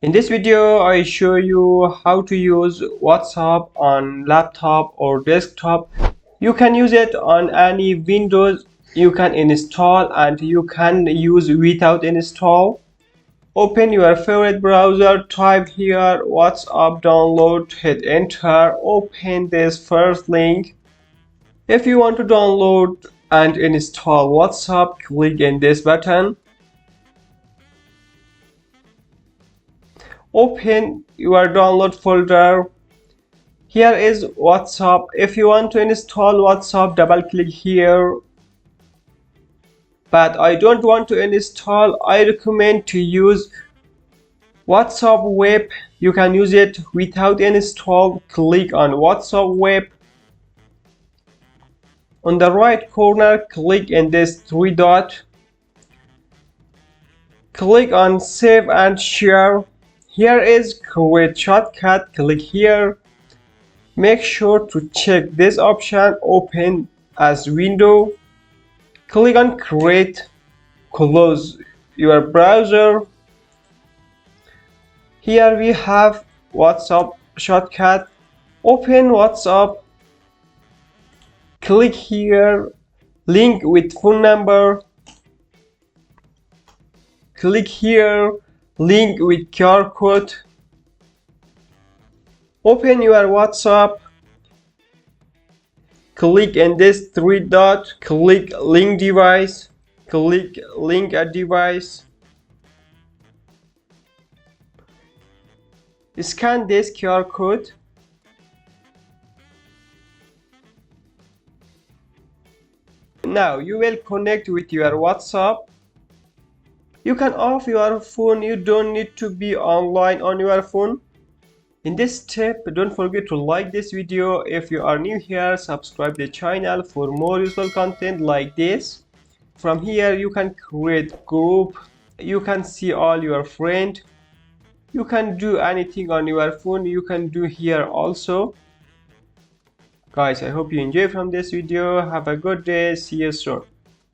In this video, I show you how to use WhatsApp on laptop or desktop. You can use it on any Windows. You can install and you can use without install. Open your favorite browser, type here WhatsApp download, hit enter, open this first link. If you want to download and install WhatsApp, click in this button. Open your download folder. Here is WhatsApp. If you want to install WhatsApp, double click here. But I don't want to install. I recommend to use WhatsApp web. You can use it without install. Click on WhatsApp web. On the right corner, click in this three dot. Click on save and share. Here is create shortcut. Click here. Make sure to check this option, open as window. Click on create. Close your browser. Here we have WhatsApp shortcut. Open WhatsApp. Click here, link with phone number. Click here, link with QR code. Open your WhatsApp. Click in this three dot. Click link device. Click link a device. Scan this QR code. Now you will connect with your WhatsApp. You can off your phone. You don't need to be online on your phone. In this step, don't forget to like this video. If you are new here, subscribe the channel for more useful content like this. From here you can create group. You can see all your friends. You can do anything on your phone. You can do here also. Guys, I hope you enjoy from this video. Have a good day. See you soon.